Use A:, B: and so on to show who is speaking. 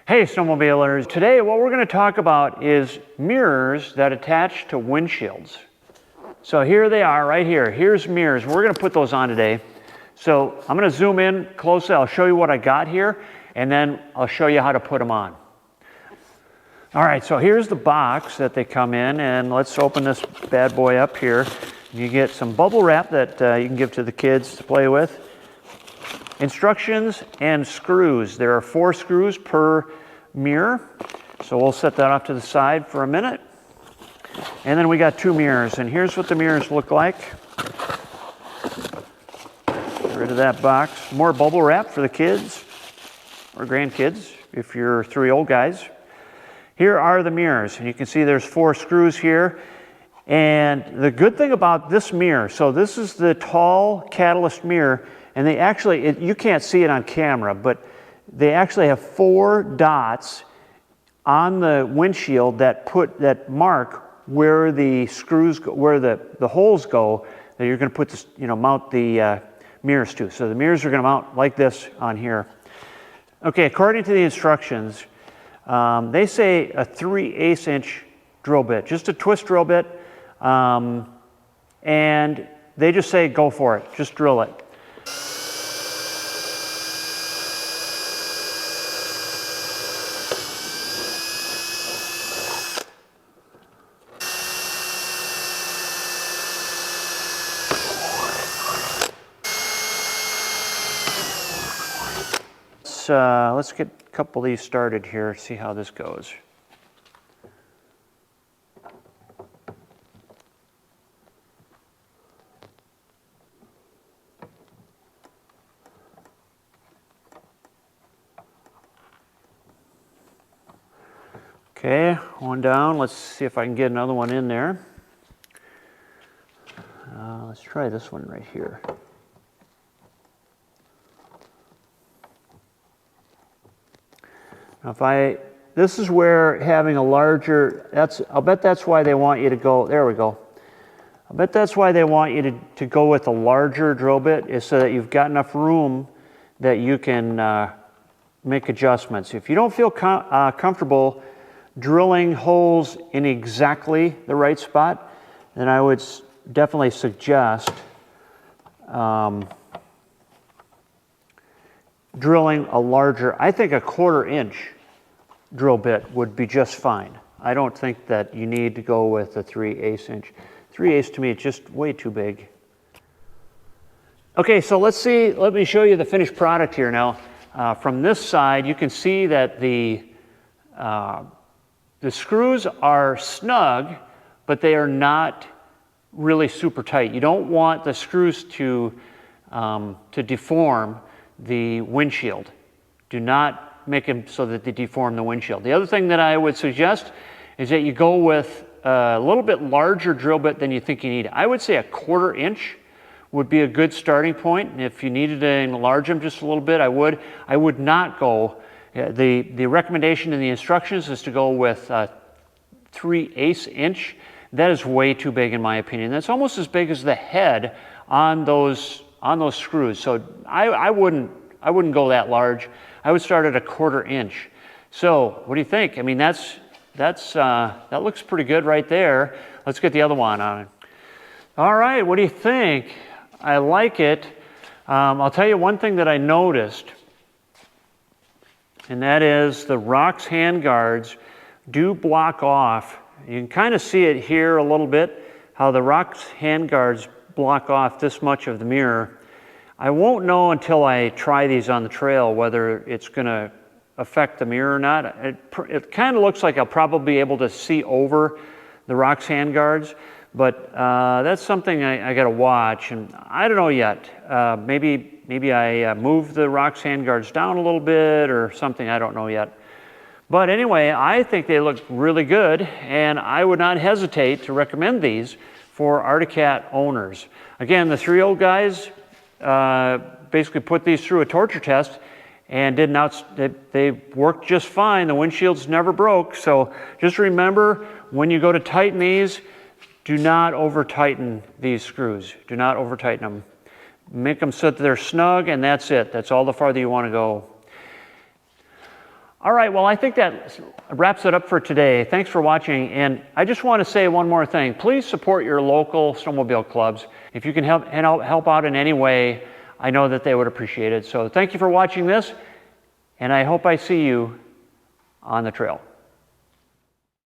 A: Hey snowmobilers, today what we're going to talk about is mirrors that attach to windshields. So here they are right here. Here's mirrors. We're going to put those on today. So I'm going to zoom in closely. I'll show you what I got here and then I'll show you how to put them on. All right, so here's the box that they come in, and let's open this bad boy up here. You get some bubble wrap that you can give to the kids to play with. Instructions and screws. There are 4 screws per mirror. So we'll set that off to the side for a minute. And then we got 2 mirrors, and here's what the mirrors look like. Get rid of that box. More bubble wrap for the kids or grandkids if you're 3 old guys. Here are the mirrors, and you can see there's 4 screws here. And the good thing about this mirror, so this is the tall catalyst mirror, and they actually, you can't see it on camera, but they actually have 4 dots on the windshield that mark where the screws go, where the holes go that you're going to put this, mount the mirrors to. So the mirrors are going to mount like this on here. Okay, according to the instructions, they say a 3/8 inch drill bit, just a twist drill bit, and they just say go for it, just drill it. Let's get a couple of these started here, see how this goes. Okay, one down. Let's see if I can get another one in there. Let's try this one right here. Now this is where having a larger, I'll bet that's why they want you to go, there we go. I bet that's why they want you to go with a larger drill bit, is so that you've got enough room that you can make adjustments. If you don't feel comfortable drilling holes in exactly the right spot, then I would definitely suggest drilling a larger, I think a 1/4 inch drill bit would be just fine. I don't think that you need to go with a 3/8 inch. 3/8 to me is just way too big. Okay, so let me show you the finished product here now. From this side, you can see that the screws are snug, but they are not really super tight. You don't want the screws to deform the windshield. Do not make them so that they deform the windshield. The other thing that I would suggest is that you go with a little bit larger drill bit than you think you need. I would say a 1/4 inch would be a good starting point. And if you needed to enlarge them just a little bit, I would not go. The recommendation in the instructions is to go with 3/8 inch. That is way too big in my opinion. That's almost as big as the head on those screws. So I wouldn't go that large. I would start at a 1/4 inch. So what do you think? I mean, that looks pretty good right there. Let's get the other one on it. All right, what do you think? I like it. I'll tell you one thing that I noticed, and that is the rocks handguards do block off. You can kind of see it here a little bit, how the rocks handguards block off this much of the mirror. I won't know until I try these on the trail whether it's going to affect the mirror or not. It kind of looks like I'll probably be able to see over the rocks handguards, but that's something I got to watch, and I don't know yet. Maybe I move the rocks handguards down a little bit or something. I don't know yet. But anyway, I think they look really good, and I would not hesitate to recommend these for Arctic Cat owners. Again, the 3 old guys basically put these through a torture test and they worked just fine. The windshields never broke. So just remember, when you go to tighten these, do not over tighten these screws. Do not over tighten them. Make them so that they're snug, and that's it. That's all the farther you want to go. All right, well, I think that wraps it up for today. Thanks for watching, and I just want to say one more thing. Please support your local snowmobile clubs. If you can help out in any way, I know that they would appreciate it. So thank you for watching this, and I hope I see you on the trail.